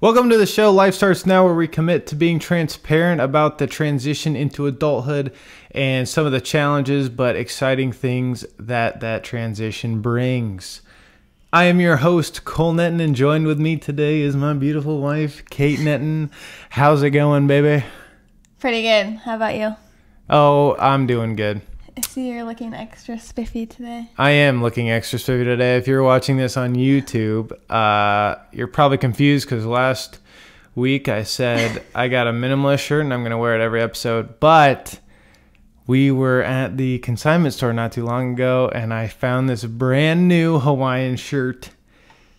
Welcome to the show, Life Starts Now, where we commit to being transparent about the transition into adulthood and some of the challenges but exciting things that transition brings. I am your host, Cole Netton, and joined with me today is my beautiful wife, Kate Netton. How's it going, baby? Pretty good. How about you? Oh, I'm doing good. I see you're looking extra spiffy today. I am looking extra spiffy today. If you're watching this on YouTube, you're probably confused because last week I said I got a minimalist shirt and I'm going to wear it every episode. But we were at the consignment store not too long ago and I found this brand new Hawaiian shirt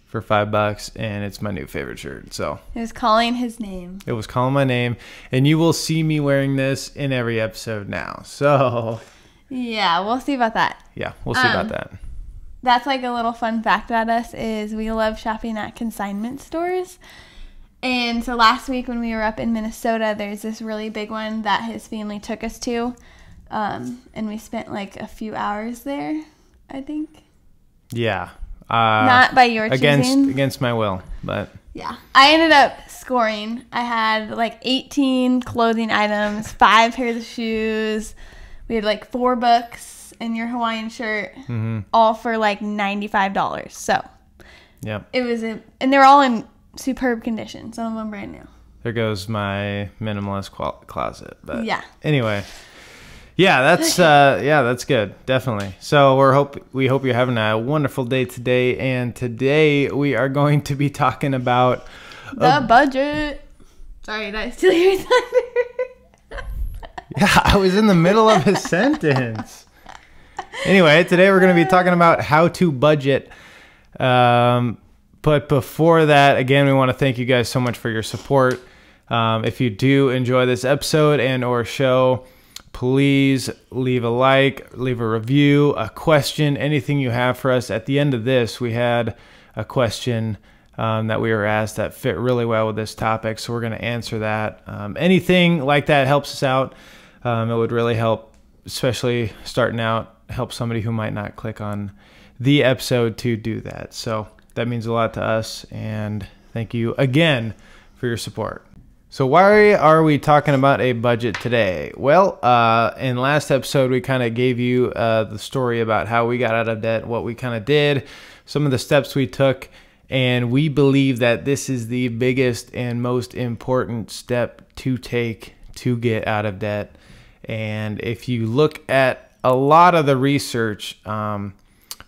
for $5 and it's my new favorite shirt. So it was calling his name. It was calling my name, and you will see me wearing this in every episode now. So yeah, we'll see about that. Yeah, we'll see about that. That's like a little fun fact about us is we love shopping at consignment stores. And so last week when we were up in Minnesota, there's this really big one that his family took us to. And we spent like a few hours there, I think. Yeah. Not by your choosing. Against my will, but yeah. I ended up scoring. I had like 18 clothing items, 5 pairs of shoes. We had like 4 books and your Hawaiian shirt, all for like $95. So, yeah, it was and they were all in superb condition. Some of them brand new. There goes my minimalist closet. But yeah. Anyway, yeah, that's good, definitely. So we hope you're having a wonderful day today, and today we are going to be talking about the budget. Sorry, did I steal your thunder? Yeah, I was in the middle of a sentence. Anyway, today we're going to be talking about how to budget. But before that, again, we want to thank you guys so much for your support. If you do enjoy this episode and or show, please leave a like, leave a review, a question, anything you have for us. At the end of this, we had a question that we were asked that fit really well with this topic, so we're going to answer that. Anything like that helps us out. It would really help, especially starting out, help somebody who might not click on the episode to do that. So that means a lot to us, and thank you again for your support. So why are we talking about a budget today? Well, in last episode, we kind of gave you the story about how we got out of debt, what we kind of did, some of the steps we took, and we believe that this is the biggest and most important step to take to get out of debt. And if you look at a lot of the research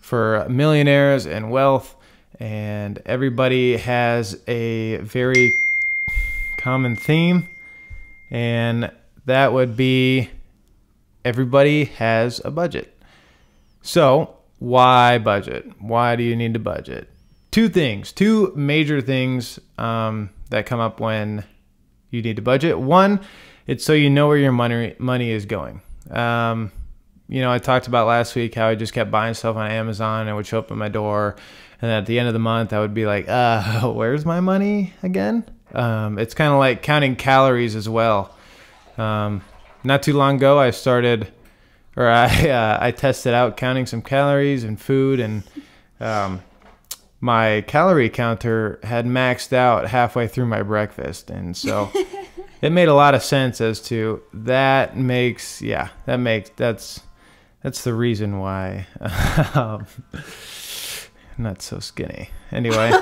for millionaires and wealth, and everybody has a very common theme, and that would be everybody has a budget. So why budget? Why do you need to budget? Two major things that come up when you need to budget. One, it's so you know where your money is going. You know, I talked about last week how I just kept buying stuff on Amazon and it would show up at my door. And at the end of the month, I would be like, where's my money again? It's kind of like counting calories as well. Not too long ago, I tested out counting some calories and food, and my calorie counter had maxed out halfway through my breakfast. And so it made a lot of sense as to that's the reason why I'm not so skinny. Anyway.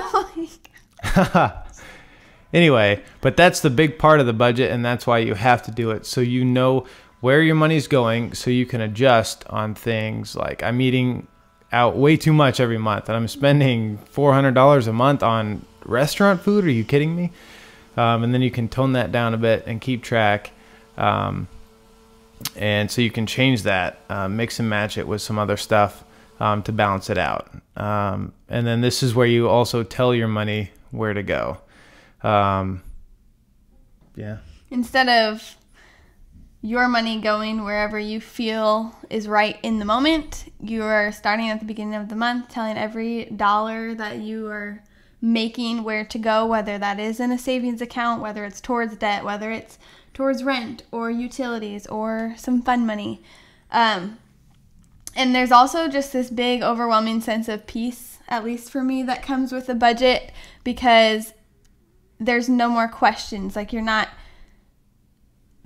Anyway, but that's the big part of the budget, and that's why you have to do it. So you know where your money's going, so you can adjust on things like I'm eating out way too much every month, and I'm spending $400 a month on restaurant food. Are you kidding me? And then you can tone that down a bit and keep track. And so you can change that, mix and match it with some other stuff to balance it out. And then this is where you also tell your money where to go. Yeah. Instead of your money going wherever you feel is right in the moment, you are starting at the beginning of the month, telling every dollar that you are making where to go, whether that is in a savings account, whether it's towards debt, whether it's towards rent or utilities or some fun money. And there's also just this big overwhelming sense of peace, at least for me, that comes with a budget, because there's no more questions. Like, you're not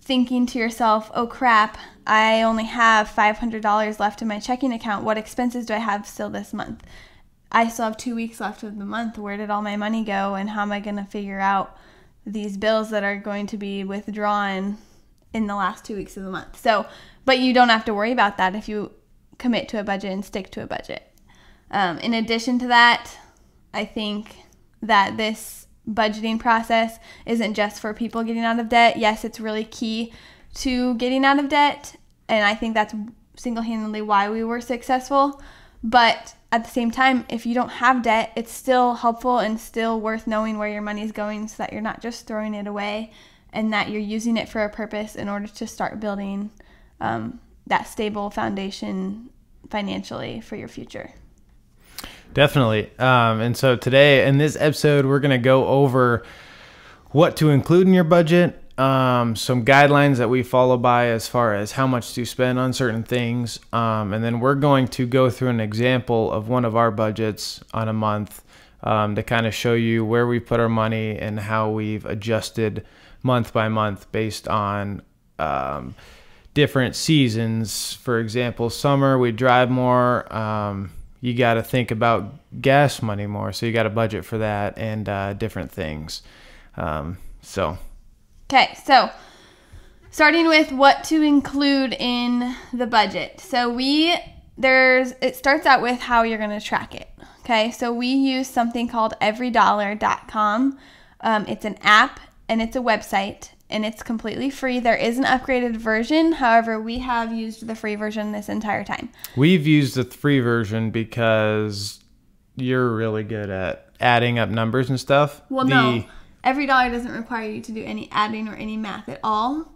thinking to yourself, oh crap, I only have $500 left in my checking account. What expenses do I have still this month? I still have 2 weeks left of the month. Where did all my money go? And how am I going to figure out these bills that are going to be withdrawn in the last 2 weeks of the month? So, but you don't have to worry about that if you commit to a budget and stick to a budget. In addition to that, I think that this budgeting process isn't just for people getting out of debt. Yes, it's really key to getting out of debt, and I think that's single-handedly why we were successful. But at the same time, if you don't have debt, it's still helpful and still worth knowing where your money is going, so that you're not just throwing it away, and that you're using it for a purpose in order to start building that stable foundation financially for your future. Definitely. And so today in this episode, we're going to go over what to include in your budget, some guidelines that we follow by as far as how much to spend on certain things. And then we're going to go through an example of one of our budgets on a month to kind of show you where we put our money and how we've adjusted month by month based on different seasons. For example, summer, we drive more. You got to think about gas money more, so you got to budget for that and different things. Okay, so starting with what to include in the budget. So it starts out with how you're going to track it. Okay, so we use something called everydollar.com. It's an app and it's a website, and it's completely free. There is an upgraded version. However, we have used the free version this entire time. We've used the free version because you're really good at adding up numbers and stuff. Well, no. Every dollar doesn't require you to do any adding or any math at all.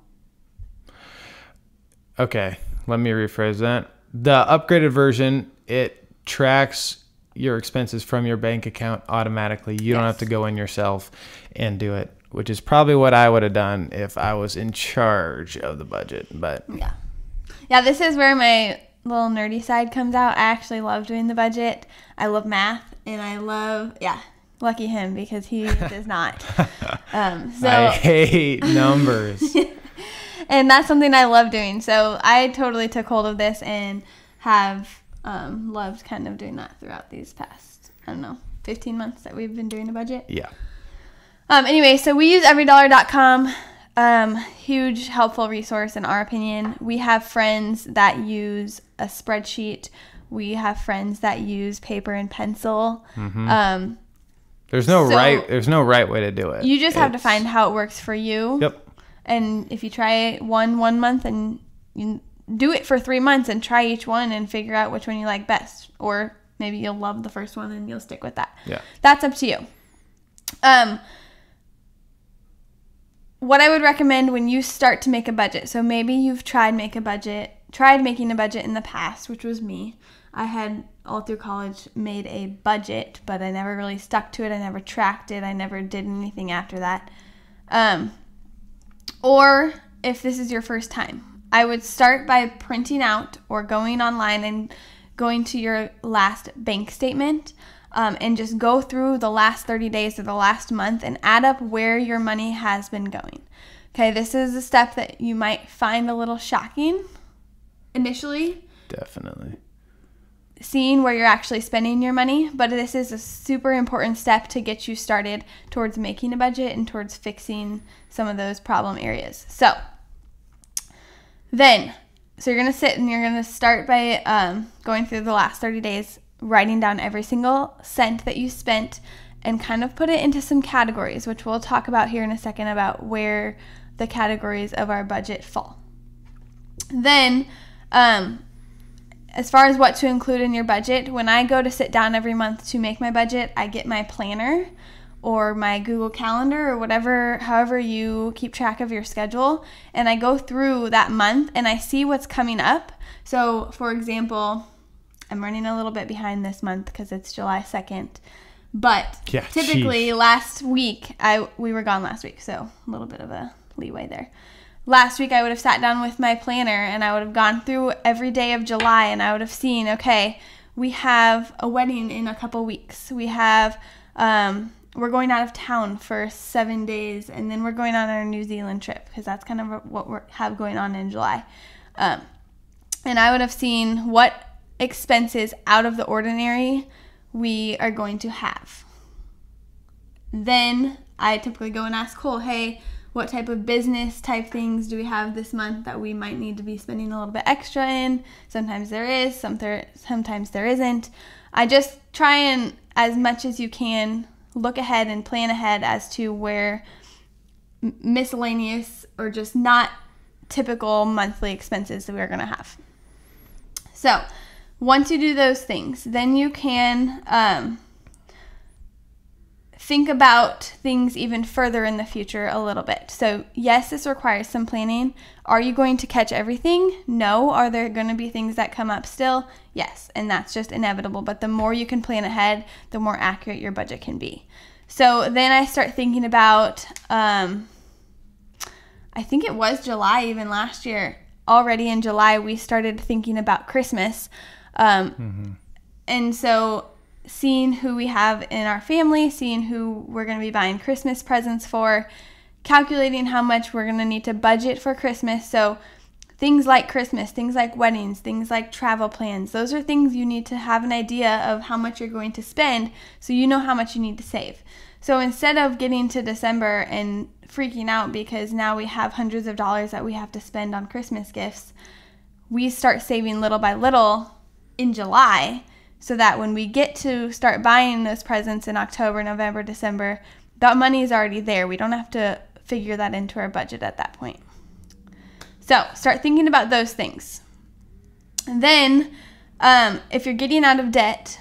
Okay, let me rephrase that. The upgraded version, it tracks your expenses from your bank account automatically. You don't have to go in yourself and do it, which is probably what I would have done if I was in charge of the budget. But yeah, this is where my little nerdy side comes out. I actually love doing the budget. I love math, and I love, lucky him, because he does not. I hate numbers. And that's something I love doing. So I totally took hold of this and have loved kind of doing that throughout these past, 15 months that we've been doing a budget. Yeah. Anyway, so we use everydollar.com. Huge helpful resource in our opinion. We have friends that use a spreadsheet. We have friends that use paper and pencil. Mm-hmm. There's no right way to do it. You just have to find how it works for you. Yep. And if you try one month, and you do it for 3 months and try each one and figure out which one you like best, or maybe you'll love the first one and you'll stick with that. Yeah. That's up to you. What I would recommend when you start to make a budget, so maybe you've tried making a budget in the past, which was me. I had all through college made a budget, but I never really stuck to it. I never tracked it. I never did anything after that. Or if this is your first time, I would start by printing out or going online and going to your last bank statement. And just go through the last 30 days or the last month and add up where your money has been going. Okay, this is a step that you might find a little shocking initially. Definitely. Seeing where you're actually spending your money, but this is a super important step to get you started towards making a budget and towards fixing some of those problem areas. So you're going to sit and you're going to start by going through the last 30 days, writing down every single cent that you spent, and kind of put it into some categories, which we'll talk about here in a second about where the categories of our budget fall. Then, as far as what to include in your budget, when I go to sit down every month to make my budget, I get my planner or my Google Calendar or however you keep track of your schedule, and I go through that month and I see what's coming up. So, for example, I'm running a little bit behind this month because it's July 2nd. But typically last week, we were gone last week, so a little bit of a leeway there. Last week, I would have sat down with my planner and I would have gone through every day of July, and I would have seen, okay, we have a wedding in a couple weeks. We have we're going out of town for 7 days, and then we're going on our New Zealand trip because that's kind of what we have going on in July. And I would have seen what expenses out of the ordinary we are going to have. Then I typically go and ask Cole, hey, what type of business type things do we have this month that we might need to be spending a little bit extra in? Sometimes there is, sometimes there isn't. I just try and, as much as you can, look ahead and plan ahead as to where miscellaneous or just not typical monthly expenses that we're going to have. So once you do those things, then you can think about things even further in the future a little bit. So yes, this requires some planning. Are you going to catch everything? No. Are there going to be things that come up still? Yes, and that's just inevitable. But the more you can plan ahead, the more accurate your budget can be. So then I start thinking about, I think it was July even last year. Already in July, we started thinking about Christmas. And so seeing who we have in our family, seeing who we're going to be buying Christmas presents for, calculating how much we're going to need to budget for Christmas. So things like Christmas, things like weddings, things like travel plans, those are things you need to have an idea of how much you're going to spend so you know how much you need to save. So instead of getting to December and freaking out because now we have hundreds of dollars that we have to spend on Christmas gifts, we start saving little by little in July, so that when we get to start buying those presents in October, November, December, that money is already there. We don't have to figure that into our budget at that point. So start thinking about those things. And then if you're getting out of debt,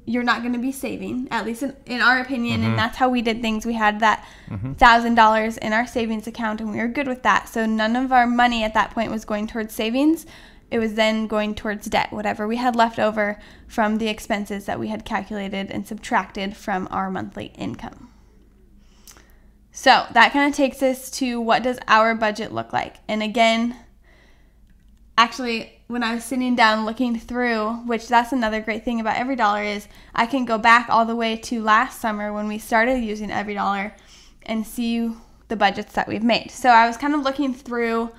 you're not going to be saving, at least in our opinion, and that's how we did things. We had that $1,000 in our savings account, and we were good with that. So none of our money at that point was going towards savings. It was then going towards debt, whatever we had left over from the expenses that we had calculated and subtracted from our monthly income. So that kind of takes us to, what does our budget look like? And again, actually, when I was sitting down looking through, which that's another great thing about EveryDollar, is I can go back all the way to last summer when we started using EveryDollar and see the budgets that we've made. So I was kind of looking through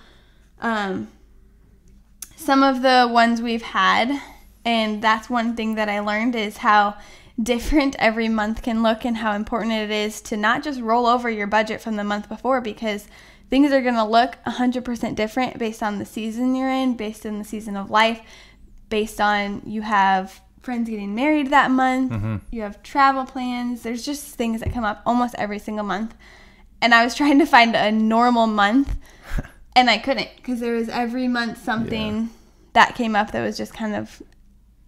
some of the ones we've had, and that's one thing that I learned, is how different every month can look and how important it is to not just roll over your budget from the month before, because things are going to look 100% different based on the season you're in, based on the season of life, based on you have friends getting married that month, you have travel plans. There's just things that come up almost every single month. And I was trying to find a normal month, and I couldn't, because there was every month something that came up that was just kind of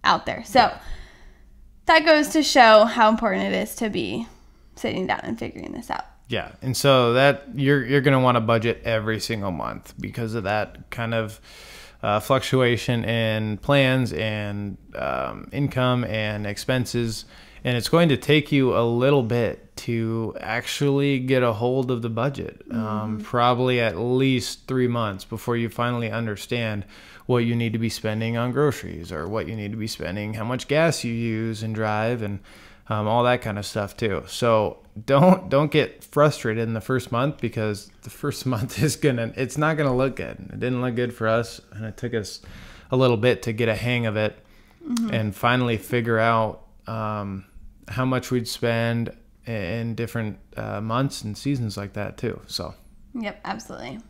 out there. So that goes to show how important it is to be sitting down and figuring this out. Yeah, and so that you're going to want to budget every single month because of that kind of fluctuation in plans and income and expenses. And it's going to take you a little bit to actually get a hold of the budget, probably at least 3 months before you finally understand what you need to be spending on groceries, or what you need to be spending, how much gas you use and drive, and all that kind of stuff too. So don't get frustrated in the first month, because the first month it's not gonna look good. It didn't look good for us, and it took us a little bit to get a hang of it and finally figure out how much we'd spend in different months and seasons like that too. So yep, absolutely.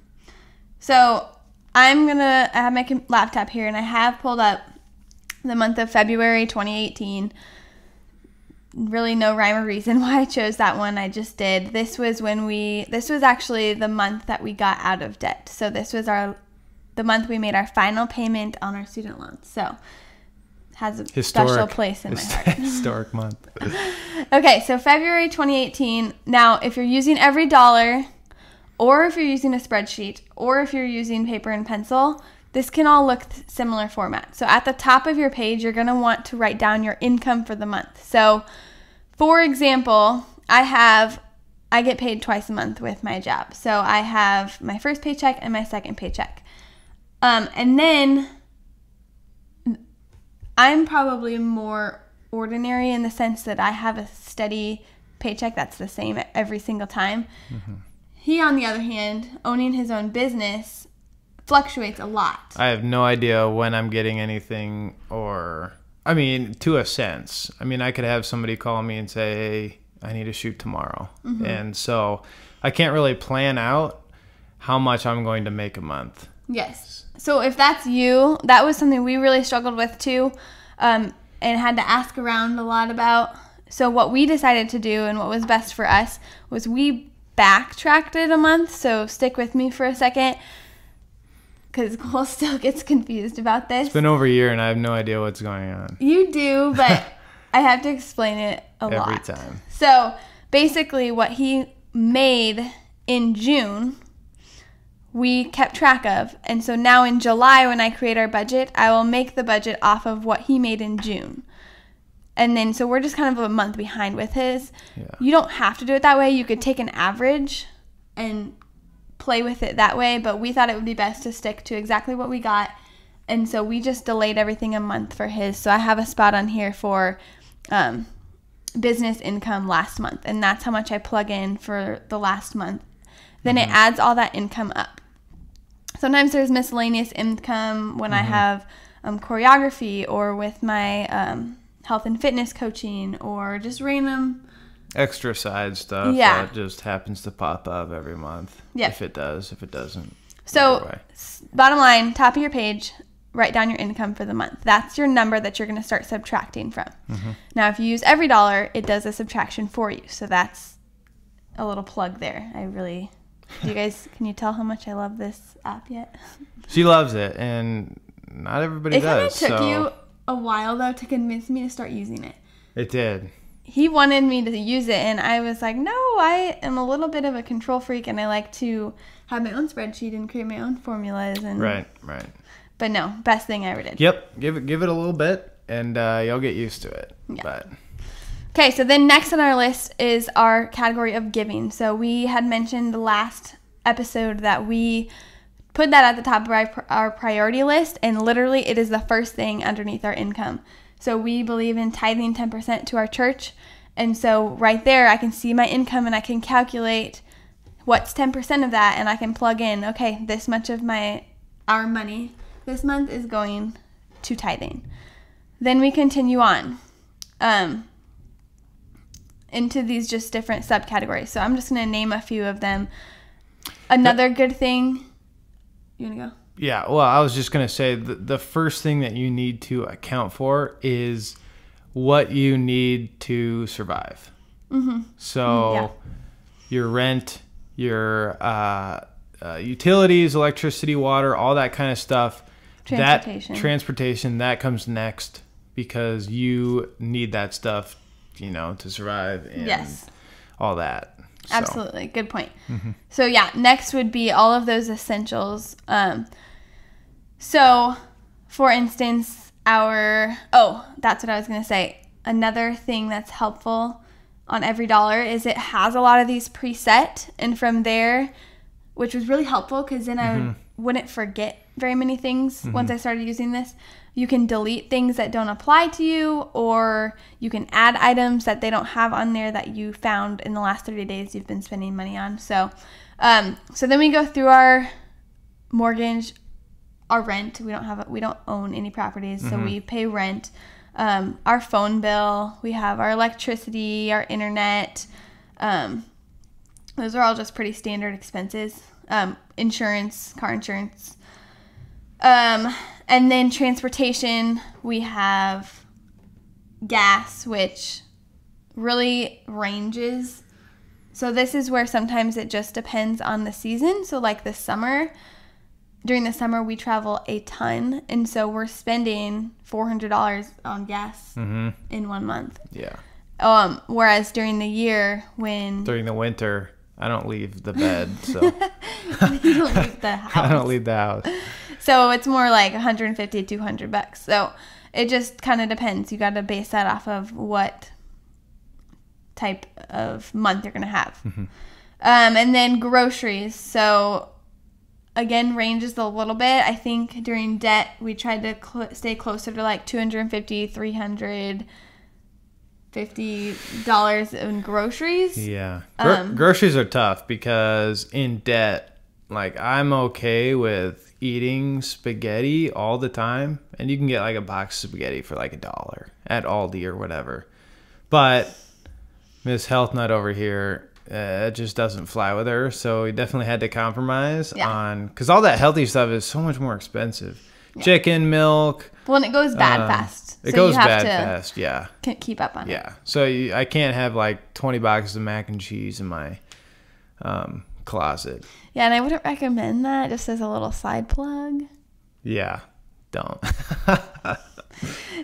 So I have my laptop here, and I have pulled up the month of February 2018. Really no rhyme or reason why I chose that one. I just did. This was actually the month that we got out of debt. So this was the month we made our final payment on our student loans. So has a special place in my heart. Historic month. Okay, so February 2018. Now, if you're using EveryDollar, or if you're using a spreadsheet, or if you're using paper and pencil, this can all look similar format. So at the top of your page, you're going to want to write down your income for the month. So for example, I get paid twice a month with my job. So I have my first paycheck and my second paycheck. And then I'm probably more ordinary in the sense that I have a steady paycheck that's the same every single time. He, on the other hand, owning his own business, fluctuates a lot. I have no idea when I'm getting anything, or, I mean, to a sense. I mean, I could have somebody call me and say, hey, I need a shoot tomorrow. And so I can't really plan out how much I'm going to make a month. Yes. So if that's you, that was something we really struggled with too, and had to ask around a lot about. So what we decided to do and what was best for us was we backtracked it a month. So stick with me for a second, because Cole still gets confused about this. It's been over a year and I have no idea what's going on. You do, but I have to explain it a lot. Every time. So basically what he made in June, we kept track of. And so now in July, when I create our budget, I will make the budget off of what he made in June. And then, so we're just kind of a month behind with his. Yeah. You don't have to do it that way. You could take an average and play with it that way, but we thought it would be best to stick to exactly what we got. And so we just delayed everything a month for his. So I have a spot on here for business income last month, and that's how much I plug in for the last month. Then it adds all that income up. Sometimes there's miscellaneous income when I have choreography, or with my health and fitness coaching, or just random Extra side stuff that just happens to pop up every month. Yep. If it does, if it doesn't. So bottom line, top of your page, write down your income for the month. That's your number that you're going to start subtracting from. Now, if you use every dollar, it does a subtraction for you. So that's a little plug there. Do you guys, can you tell how much I love this app yet? She loves it, and not everybody does. It kind of took you a while, though, to convince me to start using it. It did. He wanted me to use it, and I was like, no, I am a little bit of a control freak, and I like to have my own spreadsheet and create my own formulas. And Right. But no, best thing I ever did. Yep. Give it a little bit, and you'll get used to it. Yeah. But Okay, so then next on our list is our category of giving. So we had mentioned the last episode that we put that at the top of our priority list, and literally it is the first thing underneath our income. So we believe in tithing 10% to our church, and so right there I can see my income and I can calculate what's 10% of that, and I can plug in, okay, this much of our money this month is going to tithing. Then we continue on into these just different subcategories. So I'm just going to name a few of them. Another good thing. You want to go? yeah, well, I was just going to say the first thing that you need to account for is what you need to survive. So your rent, your utilities, electricity, water, all that kind of stuff. Transportation, that comes next, because you need that stuff, to survive and all that. So. Absolutely. Good point. So yeah, next would be all of those essentials. So for instance, that's what I was going to say. Another thing that's helpful on every dollar is it has a lot of these preset, and from there, which was really helpful, because then I wouldn't forget very many things once I started using this. You can delete things that don't apply to you, or you can add items that they don't have on there that you found in the last 30 days you've been spending money on. So then we go through our mortgage, our rent. We don't own any properties, so we pay rent. Our phone bill, we have our electricity, our internet. Those are all just pretty standard expenses. Insurance, car insurance. And then transportation, we have gas, which really ranges. So this is where sometimes it just depends on the season. So like during the summer, we travel a ton. And so we're spending $400 on gas in 1 month. Yeah. Whereas during the winter, I don't leave the bed, so. You don't leave the house. I don't leave the house. So it's more like $150, $200. So it just kind of depends. You got to base that off of what type of month you're going to have. And then groceries. So again, ranges a little bit. I think during debt, we tried to stay closer to like $250, $300. $50 in groceries. Yeah. Groceries are tough because in debt, like I'm okay with eating spaghetti all the time, and you can get like a box of spaghetti for like $1 at Aldi or whatever. But Miss Health Nut over here, it just doesn't fly with her. So we definitely had to compromise on, because all that healthy stuff is so much more expensive. Yeah. Chicken, milk. Well, and it goes bad fast. It goes bad fast, yeah. Keep up on it. Yeah. So I can't have like 20 boxes of mac and cheese in my closet. Yeah, and I wouldn't recommend that, just as a little side plug. Yeah, don't.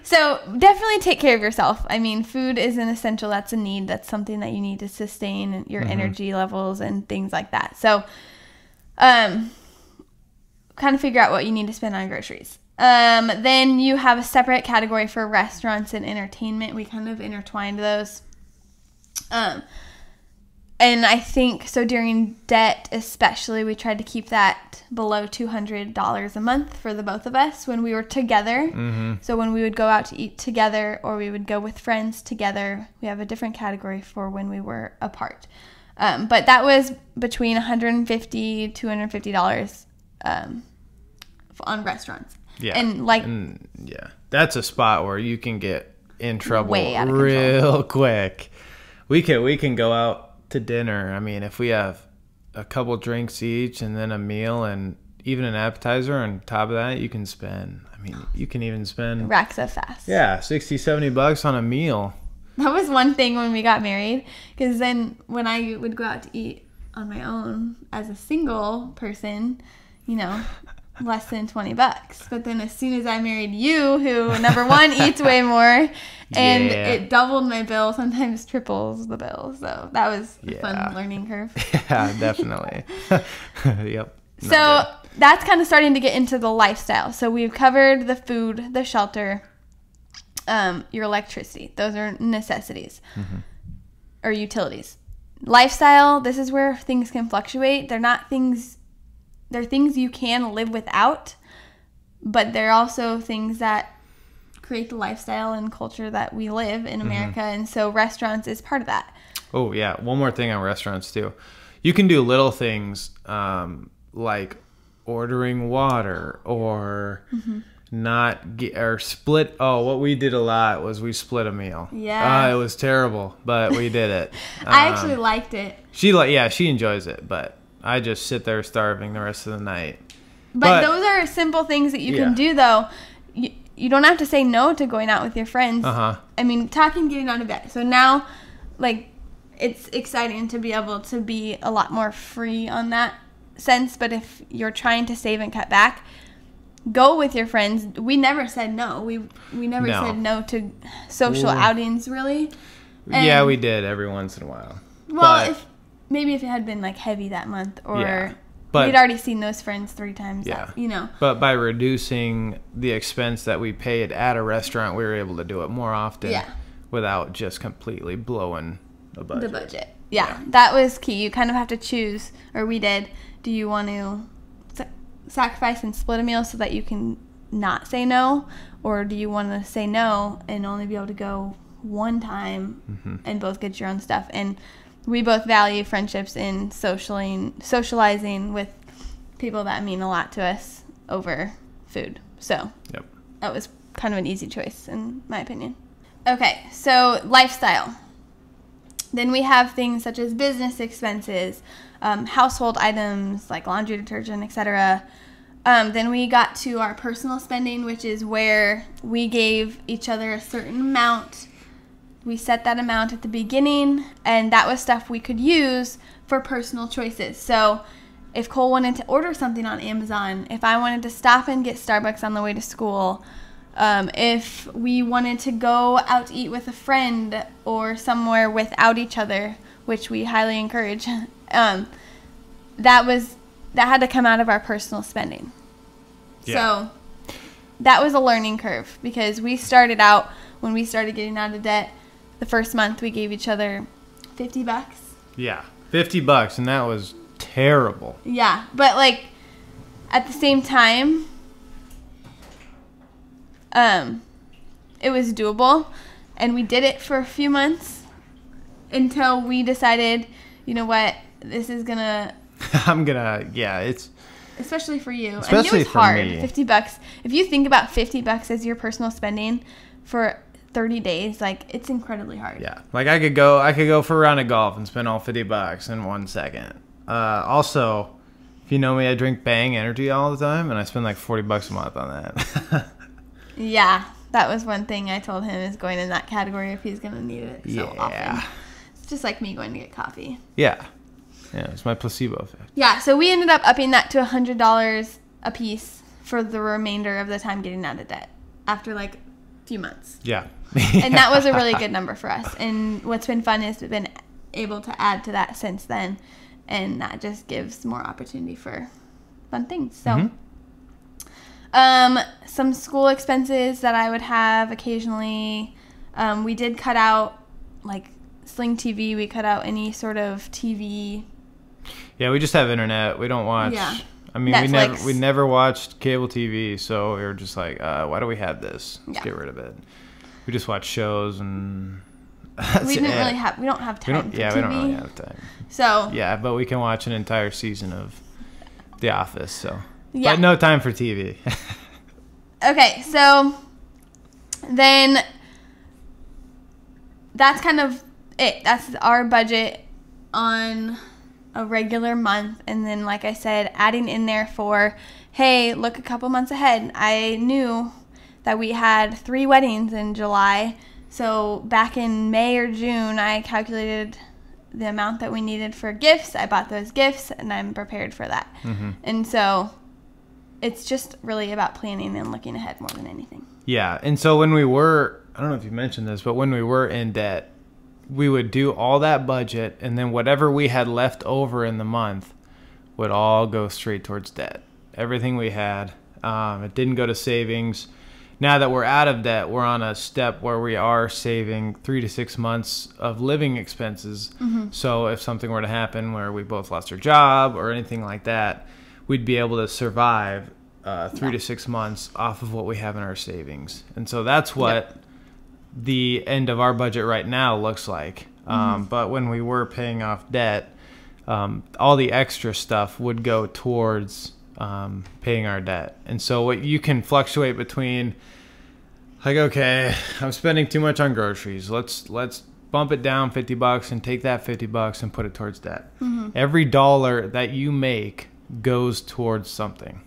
So definitely take care of yourself. I mean, food is an essential. That's a need. That's something that you need to sustain your energy levels and things like that. So kind of figure out what you need to spend on groceries. Then you have a separate category for restaurants and entertainment. We kind of intertwined those. And I think, so during debt especially, we tried to keep that below $200 a month for the both of us when we were together. Mm-hmm. So when we would go out to eat together or we would go with friends together, we have a different category for when we were apart. But that was between $150, $250 on restaurants. Yeah. And yeah, that's a spot where you can get in trouble real quick. We can go out to dinner. I mean, if we have a couple drinks each and then a meal and even an appetizer on top of that, you can spend, I mean, you can even spend racks up fast. Yeah, $60-$70 on a meal. That was one thing when we got married, because then when I would go out to eat on my own as a single person, you know, less than $20. But then as soon as I married you, who number one eats way more, and it doubled my bill, sometimes triples the bill. So that was a fun learning curve. Yeah, definitely. Yep. So that's kind of starting to get into the lifestyle. So we've covered the food, the shelter, your electricity. Those are necessities or utilities. Lifestyle, this is where things can fluctuate. They're not things... They're things you can live without, but they're also things that create the lifestyle and culture that we live in America. And so restaurants is part of that. Oh, yeah. One more thing on restaurants, too. You can do little things like ordering water or or split. Oh, what we did a lot was we split a meal. Yeah. It was terrible, but we did it. I actually liked it. She enjoys it, but I just sit there starving the rest of the night. But those are simple things that you can do, though. You don't have to say no to going out with your friends. I mean, getting out of bed. So now, like, it's exciting to be able to be a lot more free on that sense. But if you're trying to save and cut back, go with your friends. We never said no. We never said no to social outings, really. Yeah, we did every once in a while. Well, maybe if it had been like heavy that month, or we'd already seen those friends 3 times, you know. But by reducing the expense that we paid at a restaurant, we were able to do it more often without just completely blowing the budget. Yeah, that was key. You kind of have to choose, or we did. Do you want to sacrifice and split a meal so that you can not say no, or do you want to say no and only be able to go one time and both get your own stuff? And we both value friendships and socializing with people that mean a lot to us over food. So that was kind of an easy choice in my opinion. Okay, so lifestyle. Then we have things such as business expenses, household items like laundry detergent, etc. Then we got to our personal spending, which is where we gave each other a certain amount. We set that amount at the beginning, and that was stuff we could use for personal choices. So if Cole wanted to order something on Amazon, if I wanted to stop and get Starbucks on the way to school, if we wanted to go out to eat with a friend or somewhere without each other, which we highly encourage, that had to come out of our personal spending. So that was a learning curve, because we started out, when we started getting out of debt, the first month we gave each other $50. Yeah, $50, and that was terrible. Yeah, but like at the same time, it was doable. And we did it for a few months until we decided, you know what, this is going to... it's... Especially for you. Especially and it was for hard. me. $50. If you think about $50 as your personal spending for 30 days, like, it's incredibly hard. Yeah. Like, I could go for a round of golf and spend all $50 in 1 second. Also, if you know me, I drink Bang Energy all the time, and I spend like $40 a month on that. Yeah. That was one thing I told him is going in that category if he's going to need it so often. It's just like me going to get coffee. Yeah. Yeah, it's my placebo effect. Yeah, so we ended up upping that to $100 a piece for the remainder of the time getting out of debt after like a few months. Yeah. And that was a really good number for us. And what's been fun is we've been able to add to that since then. And that just gives more opportunity for fun things. So, some school expenses that I would have occasionally. We did cut out like Sling TV. We cut out any sort of TV. Yeah, we just have internet. We don't watch. Yeah. I mean, Netflix. we never watched cable TV, so we were just like, why do we have this? Let's Yeah. get rid of it. We just watch shows and We don't have time for TV. we don't really have time. So Yeah, but we can watch an entire season of The Office, so. yeah. But no time for TV. Okay, so then that's kind of it. That's our budget on a regular month. And then, like I said, adding in there for, hey, look a couple months ahead. I knew that we had 3 weddings in July. So back in May or June, I calculated the amount that we needed for gifts. I bought those gifts, and I'm prepared for that. And so it's just really about planning and looking ahead more than anything. Yeah, and so when we were, I don't know if you mentioned this, but when we were in debt, we would do all that budget, and then whatever we had left over in the month would all go straight towards debt. Everything we had. It didn't go to savings. Now that we're out of debt, we're on a step where we are saving 3 to 6 months of living expenses. So if something were to happen where we both lost our job or anything like that, we'd be able to survive 3 to 6 months off of what we have in our savings. And so that's what the end of our budget right now looks like. But when we were paying off debt, all the extra stuff would go towards paying our debt. And so what you can fluctuate between, like, okay, I'm spending too much on groceries. Let's bump it down $50 and take that $50 and put it towards debt. Every dollar that you make goes towards something,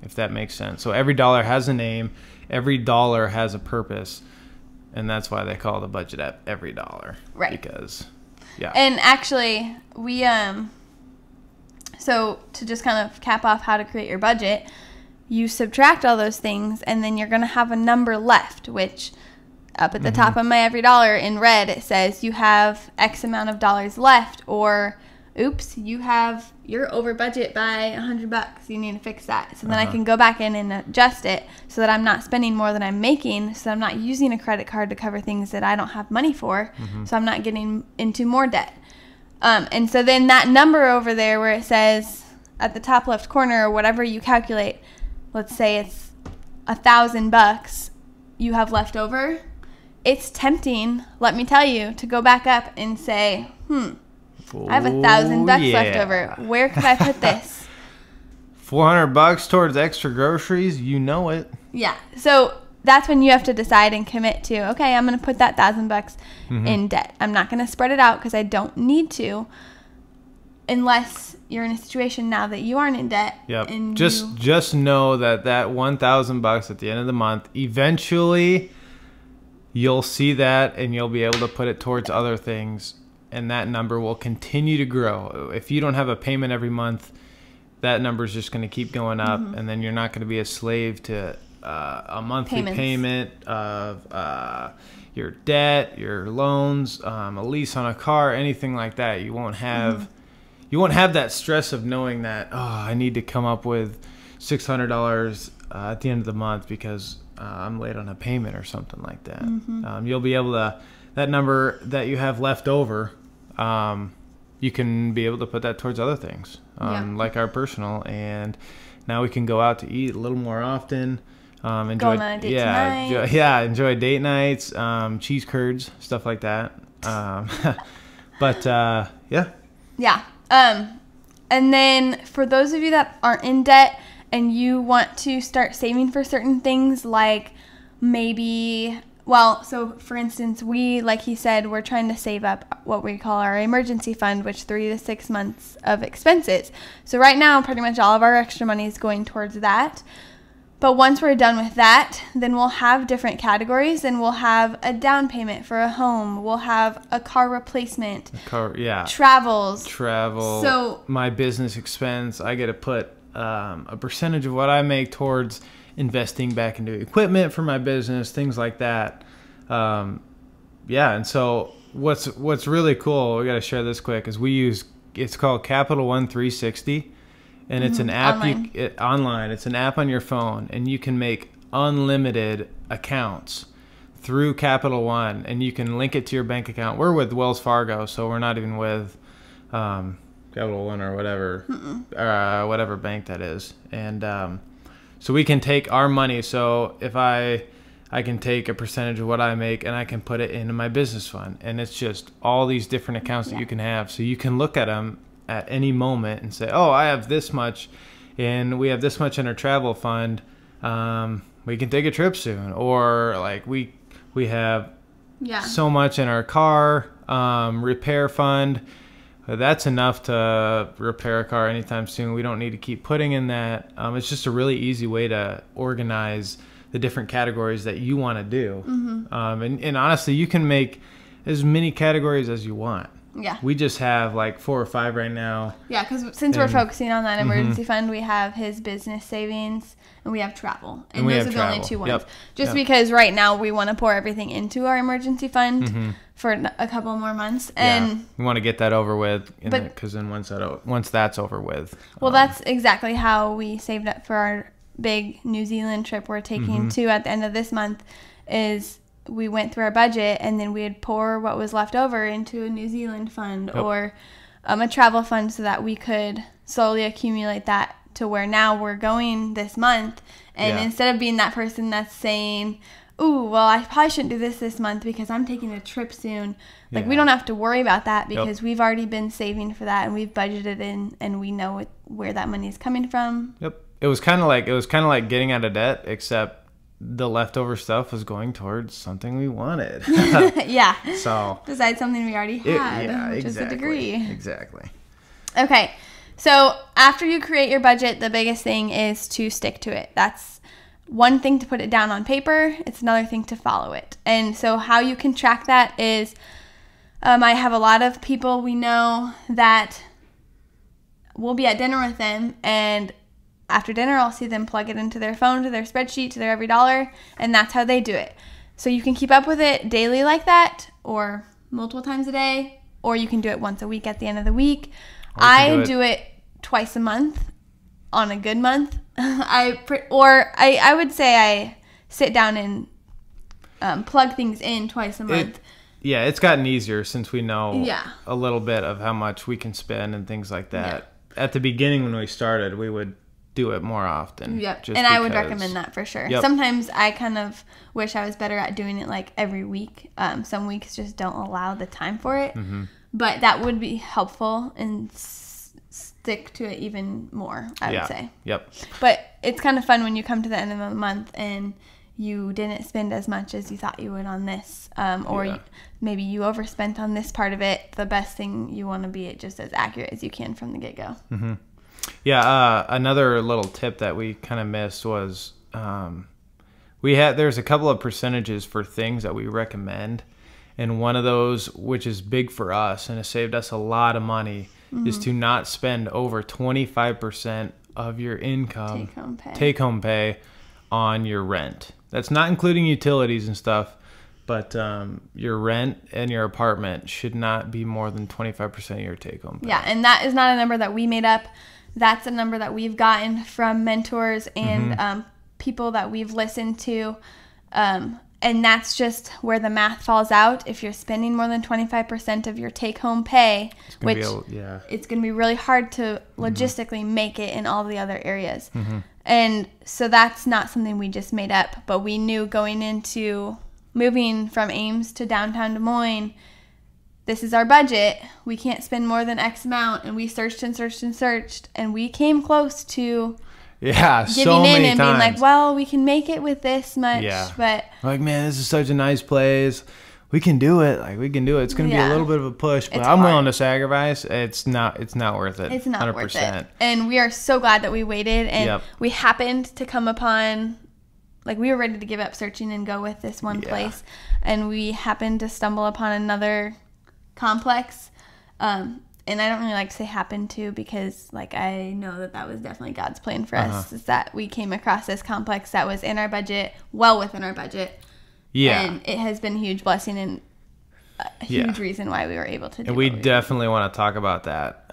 if that makes sense. So every dollar has a name, every dollar has a purpose, and that's why they call the budget app Every Dollar. Right. Because, yeah. And actually, we so to just kind of cap off how to create your budget, you subtract all those things, and then you're going to have a number left, which up at the top of my Every Dollar in red, it says you have X amount of dollars left, or oops, you're over budget by $100. You need to fix that. So then I can go back in and adjust it so that I'm not spending more than I'm making, so I'm not using a credit card to cover things that I don't have money for, so I'm not getting into more debt. And so then that number over there where it says at the top left corner or whatever you calculate, let's say it's $1,000 you have left over, it's tempting, let me tell you, to go back up and say, I have $1,000 left over. Where could I put this? $400 towards extra groceries, you know it. Yeah. So that's when you have to decide and commit to, okay, I'm going to put that $1,000 in debt. I'm not going to spread it out because I don't need to, unless you're in a situation now that you aren't in debt. Yep. And Just know that $1,000 at the end of the month, eventually you'll see that and you'll be able to put it towards other things, and that number will continue to grow. If you don't have a payment every month, that number is just going to keep going up, and then you're not going to be a slave to a monthly payment of your debt, your loans, a lease on a car, anything like that. You won't have that stress of knowing that, I need to come up with $600 at the end of the month because I'm late on a payment or something like that. You'll be able to, that number that you have left over, you can be able to put that towards other things, like our personal. And now we can go out to eat a little more often. Enjoy, Going on a date tonight. Enjoy date nights, cheese curds, stuff like that. But yeah. Yeah. And then for those of you that aren't in debt and you want to start saving for certain things, like maybe, well, so for instance, we, like he said, we're trying to save up what we call our emergency fund, which 3 to 6 months of expenses. So right now, pretty much all of our extra money is going towards that. But once we're done with that, then we'll have different categories, and we'll have a down payment for a home. We'll have a car replacement. Travels. So my business expense, I get to put a percentage of what I make towards investing back into equipment for my business, things like that. And so what's really cool, we got to share this quick, is it's called Capital One 360. And it's an app online. It's an app on your phone, and you can make unlimited accounts through Capital One, and you can link it to your bank account. We're with Wells Fargo, so we're not even with Capital One or whatever bank that is. And so we can take our money. So if I can take a percentage of what I make, and I can put it into my business fund, and it's just all these different accounts that you can have. So you can look at them at any moment and say, oh, I have this much and we have this much in our travel fund. We can take a trip soon. Or like we have so much in our car repair fund. That's enough to repair a car anytime soon. We don't need to keep putting in that. It's just a really easy way to organize the different categories that you want to do. And honestly, you can make as many categories as you want. Yeah. We just have like 4 or 5 right now. Yeah, because since we're focusing on that emergency fund, we have his business savings and we have travel. And those are the only 2 ones. Because right now we want to pour everything into our emergency fund for a couple more months. And we want to get that over with, because then once that's over with. Well, that's exactly how we saved up for our big New Zealand trip we're taking to at the end of this month. Is we went through our budget, and then we'd pour what was left over into a New Zealand fund or a travel fund, so that we could slowly accumulate that to where now we're going this month. And instead of being that person that's saying, ooh, well, I probably shouldn't do this month because I'm taking a trip soon. Like, we don't have to worry about that because we've already been saving for that, and we've budgeted in, and we know where that money is coming from. It was kind of like getting out of debt, except the leftover stuff was going towards something we wanted. So besides something we already had, which is a degree. Exactly. Okay. So after you create your budget, the biggest thing is to stick to it. That's one thing to put it down on paper. It's another thing to follow it. And so how you can track that is, I have a lot of people we know that we'll be at dinner with them, and after dinner, I'll see them plug it into their phone, to their spreadsheet, to their every dollar, and that's how they do it. So you can keep up with it daily like that, or multiple times a day, or you can do it once a week at the end of the week. I do it twice a month on a good month. I would say I sit down and plug things in twice a month. It's gotten easier since we know a little bit of how much we can spend and things like that. At the beginning when we started, we would do it more often. And I would recommend that for sure. Sometimes I kind of wish I was better at doing it like every week. Some weeks just don't allow the time for it. But that would be helpful and stick to it even more, I would say. But it's kind of fun when you come to the end of the month and you didn't spend as much as you thought you would on this, maybe you overspent on this part of it. The best thing, you want to be just as accurate as you can from the get-go. Another little tip that we kind of missed was there's a couple of percentages for things that we recommend, and one of those, which is big for us and has saved us a lot of money, is to not spend over 25% of your income take home pay on your rent. That's not including utilities and stuff, but your rent and your apartment should not be more than 25% of your take home pay. And that is not a number that we made up. That's a number that we've gotten from mentors and people that we've listened to. And that's just where the math falls out. If you're spending more than 25% of your take-home pay, it's going to be really hard to logistically make it in all the other areas. And so that's not something we just made up, but we knew going into moving from Ames to downtown Des Moines, this is our budget. We can't spend more than X amount. And we searched and searched and searched, and we came close to so many and times. being like, well, we can make it with this much, but like, man, this is such a nice place. We can do it. Like, we can do it. It's going to be a little bit of a push, but I'm willing to sacrifice. It's not worth it. It's not 100%. worth it. And we are so glad that we waited. And we happened to come upon, like, we were ready to give up searching and go with this one place. And we happened to stumble upon another complex. And I don't really like to say happen to, because, like, I know that was definitely God's plan for us, is that we came across this complex that was in our budget, well within our budget. Yeah. And it has been a huge blessing and a huge reason why we were able to do it. And we definitely want to talk about that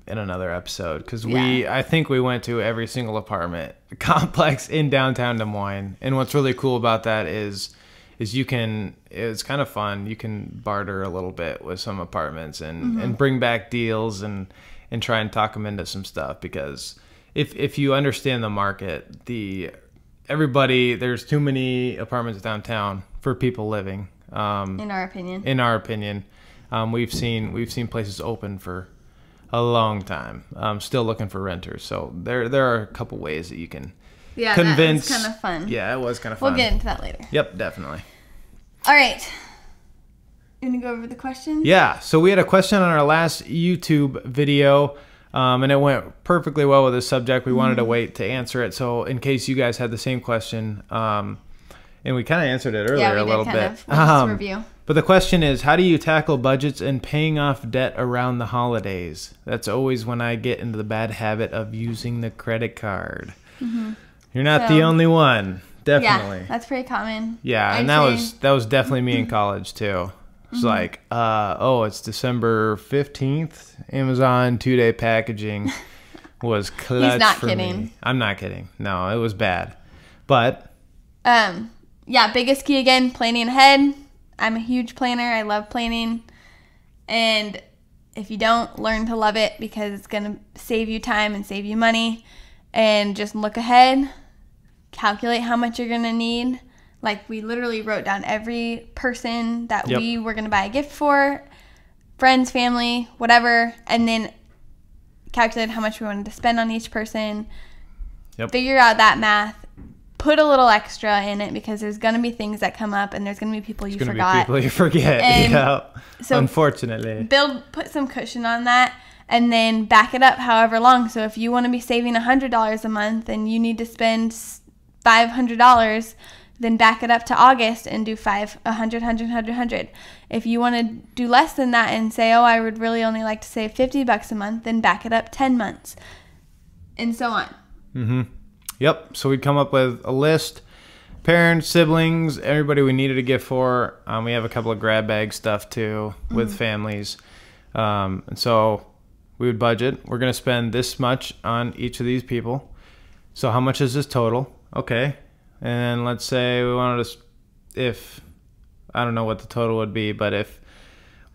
in another episode, because I think we went to every single apartment complex in downtown Des Moines. And what's really cool about that is it's kind of fun. You can barter a little bit with some apartments and bring back deals and try and talk them into some stuff, because if you understand the market, there's too many apartments downtown for people living. In our opinion, we've seen places open for a long time, still looking for renters. So there are a couple ways that you can convince. That was kind of fun. Yeah, it was kind of fun. We'll get into that later. Yep, definitely. All right. You want to go over the questions? Yeah. So we had a question on our last YouTube video. And it went perfectly well with this subject. We wanted to wait to answer it. So in case you guys had the same question, and we kind of answered it earlier a little bit. Review. But the question is, how do you tackle budgets and paying off debt around the holidays? That's always when I get into the bad habit of using the credit card. You're not the only one. Definitely. Yeah, that's pretty common. Yeah, and that was definitely me in college too. It's like, it's December 15th. Amazon 2-day packaging was clutch. He's not for kidding. Me. I'm not kidding. No, it was bad. But biggest key again, planning ahead. I'm a huge planner. I love planning. And if you don't, learn to love it, because it's going to save you time and save you money. And just look ahead. Calculate how much you're going to need. Like, we literally wrote down every person that we were going to buy a gift for, friends, family, whatever, and then calculate how much we wanted to spend on each person. Figure out that math. Put a little extra in it, because there's going to be things that come up, and there's going to be people you forgot. People you forget. And so unfortunately. Put some cushion on that, and then back it up however long. So if you want to be saving $100 a month and you need to spend $500, then back it up to August and do 100. If you want to do less than that and say, I would really only like to save $50 a month, then back it up 10 months, and so on. Yep. So we'd come up with a list, parents, siblings, everybody we needed a gift for. We have a couple of grab bag stuff too with families. And so we would budget. We're going to spend this much on each of these people. So how much is this total? Okay. And let's say we wanted to, I don't know what the total would be, but if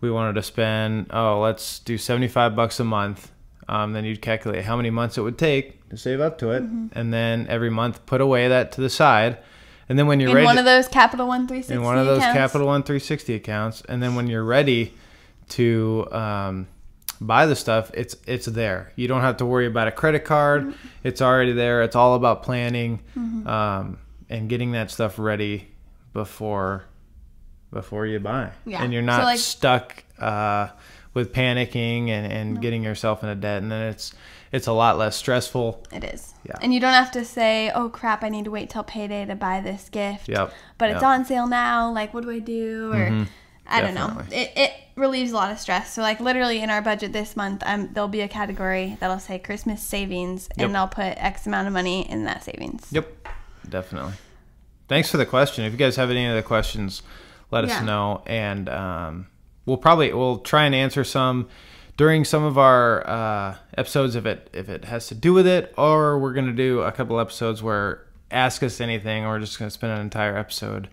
we wanted to spend, let's do $75 a month, then you'd calculate how many months it would take to save up to it. And then every month put away that to the side. And then when you're ready, in one of those Capital One 360 in one of those Capital One 360 accounts, and then when you're ready to buy the stuff, it's there. You don't have to worry about a credit card. It's already there. It's all about planning and getting that stuff ready before you buy. And you're not stuck with panicking and getting yourself into debt, and then it's a lot less stressful. It is. Yeah. And you don't have to say, oh crap, I need to wait till payday to buy this gift. But it's on sale now. Like, what do I do? Or I don't know. It relieves a lot of stress. So, like, literally in our budget this month, there'll be a category that'll say Christmas savings, and I'll put X amount of money in that savings. Definitely. Thanks for the question. If you guys have any other questions, let us know, and we'll try and answer some during some of our episodes if it has to do with it, or we're gonna do a couple episodes where ask us anything, or we're just gonna spend an entire episode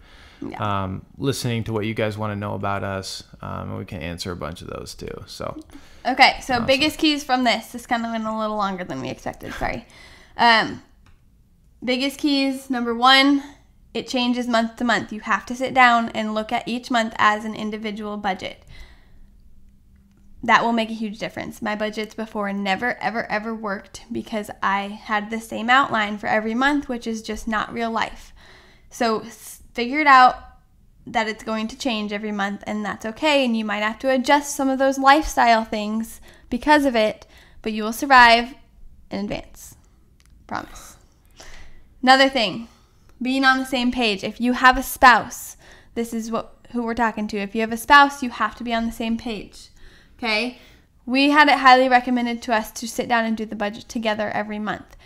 listening to what you guys want to know about us, and we can answer a bunch of those too. So okay, so awesome. Biggest keys from this kind of went a little longer than we expected. Sorry. biggest keys, number 1, it changes month to month. You have to sit down and look at each month as an individual budget. That will make a huge difference. My budgets before never, ever, ever worked because I had the same outline for every month, which is just not real life. So figure it out that it's going to change every month, and that's okay. And you might have to adjust some of those lifestyle things because of it, but you will survive in advance. Promise. Another thing, being on the same page. If you have a spouse, this is who we're talking to. If you have a spouse, you have to be on the same page. Okay? We had it highly recommended to us to sit down and do the budget together every month.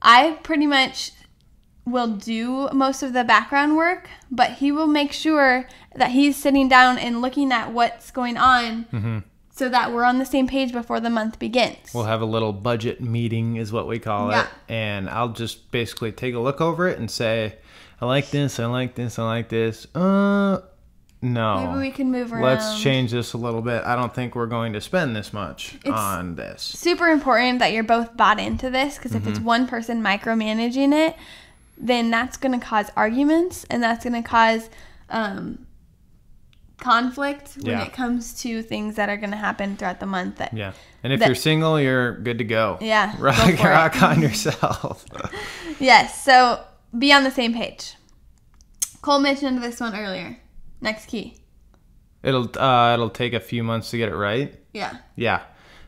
I pretty much will do most of the background work, but he will make sure that he's sitting down and looking at what's going on so that we're on the same page before the month begins. We'll have a little budget meeting is what we call it. And I'll just basically take a look over it and say, I like this, I like this, I like this. No. Maybe we can move around. Let's change this a little bit. I don't think we're going to spend this much on this. Super important that you're both bought into this, because if it's one person micromanaging it, then that's going to cause arguments, and that's going to cause conflict when it comes to things that are going to happen throughout the month. And if you're single, you're good to go. Yeah. Rock on yourself. Yes. So be on the same page. Cole mentioned this one earlier. Next key. It'll take a few months to get it right. Yeah.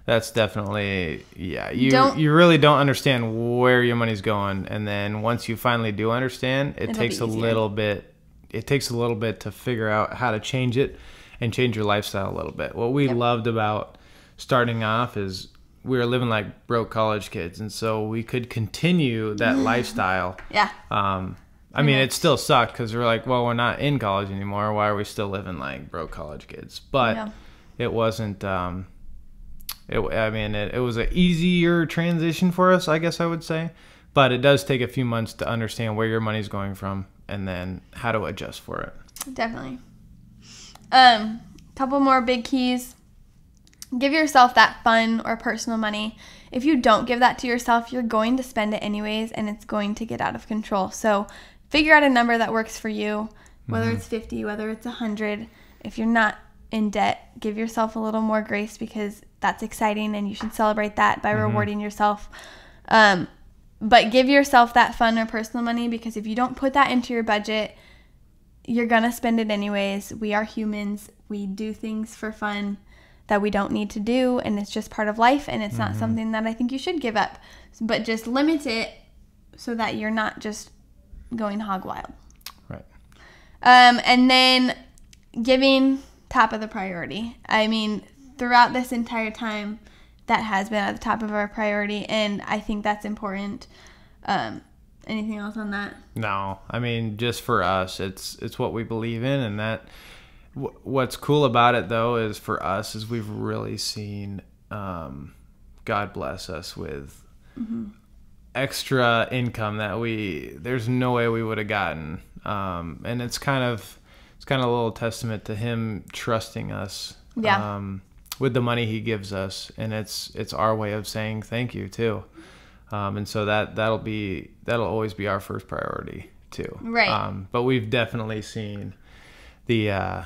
That's definitely, you really don't understand where your money's going, and then once you finally do understand, it takes a little bit to figure out how to change it and change your lifestyle a little bit. What we loved about starting off is we were living like broke college kids, and so we could continue that lifestyle. I mean, it still sucked because we're like, well, we're not in college anymore. Why are we still living like broke college kids? But it wasn't. It was an easier transition for us, I guess I would say. But it does take a few months to understand where your money's going from and then how to adjust for it. Definitely. Couple more big keys. Give yourself that fun or personal money. If you don't give that to yourself, you're going to spend it anyways, and it's going to get out of control. So figure out a number that works for you, whether it's 50, whether it's 100. If you're not in debt, give yourself a little more grace, because that's exciting and you should celebrate that by rewarding yourself. But give yourself that fun or personal money, because if you don't put that into your budget, you're going to spend it anyways. We are humans. We do things for fun that we don't need to do, and it's just part of life, and it's not something that I think you should give up. But just limit it so that you're not just going hog wild. Right. And then giving top of the priority. I mean, throughout this entire time, that has been at the top of our priority, and I think that's important. Anything else on that? No. I mean, just for us, it's what we believe in, and that what's cool about it, though, is for us is we've really seen God bless us with extra income that there's no way we would have gotten, and it's kind of a little testament to Him trusting us with the money He gives us, and it's our way of saying thank you too, and so that'll always be our first priority too. Right. But we've definitely seen the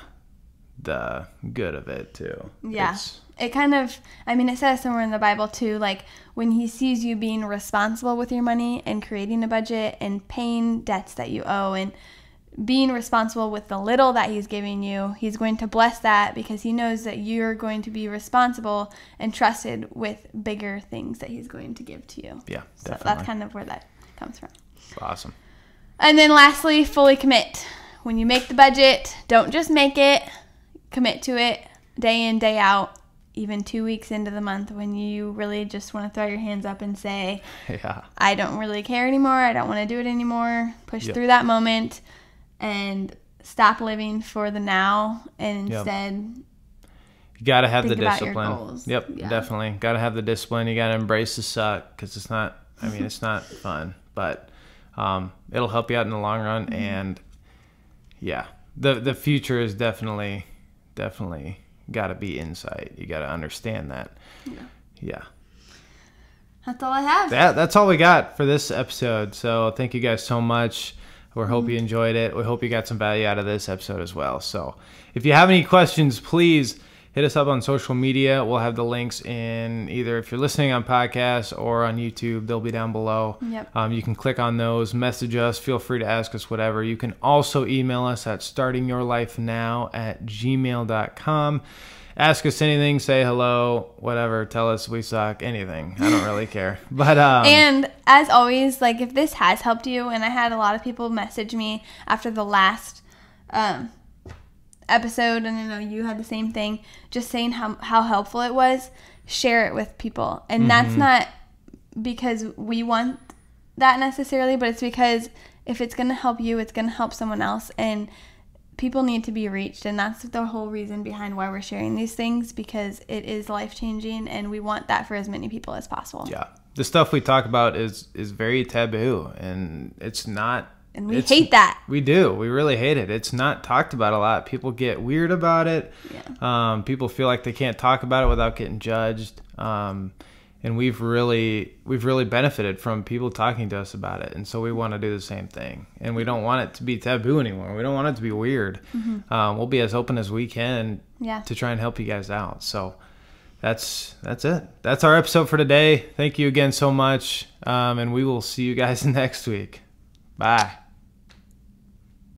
good of it too. Yeah. It kind of, I mean, it says somewhere in the Bible too, like when He sees you being responsible with your money and creating a budget and paying debts that you owe and being responsible with the little that He's giving you, He's going to bless that, because He knows that you're going to be responsible and trusted with bigger things that He's going to give to you. Yeah, so definitely. That's kind of where that comes from. Awesome. And then lastly, fully commit. When you make the budget, don't just make it. Commit to it day in, day out, even 2 weeks into the month, when you really just want to throw your hands up and say, I don't really care anymore. I don't want to do it anymore. Push through that moment and stop living for the now, and instead you got to have the discipline. About your goals. Definitely. Got to have the discipline. You got to embrace the suck, because it's not fun, but it'll help you out in the long run. And the future is definitely got to be insight. You got to understand that. That's all I have. That's all we got for this episode. So thank you guys so much. We hope you enjoyed it. We hope you got some value out of this episode as well. So if you have any questions, please hit us up on social media. We'll have the links in either if you're listening on podcasts or on YouTube. They'll be down below. Yep. You can click on those, message us. Feel free to ask us whatever. You can also email us at startingyourlifenow@gmail.com. Ask us anything, say hello, whatever, tell us we suck, anything. I don't really care. But and as always, like if this has helped you, and I had a lot of people message me after the last episode, and I know you had the same thing, just saying how helpful it was, share it with people. And that's not because we want that necessarily, but it's because if it's going to help you, it's going to help someone else. And people need to be reached, and that's the whole reason behind why we're sharing these things, because it is life-changing, and we want that for as many people as possible. Yeah. The stuff we talk about is very taboo, and it's not. And we hate that. We do. We really hate it. It's not talked about a lot. People get weird about it. Yeah. People feel like they can't talk about it without getting judged. And we've really benefited from people talking to us about it, and so we want to do the same thing. And we don't want it to be taboo anymore. We don't want it to be weird. We'll be as open as we can to try and help you guys out. So that's it. That's our episode for today. Thank you again so much, and we will see you guys next week. Bye.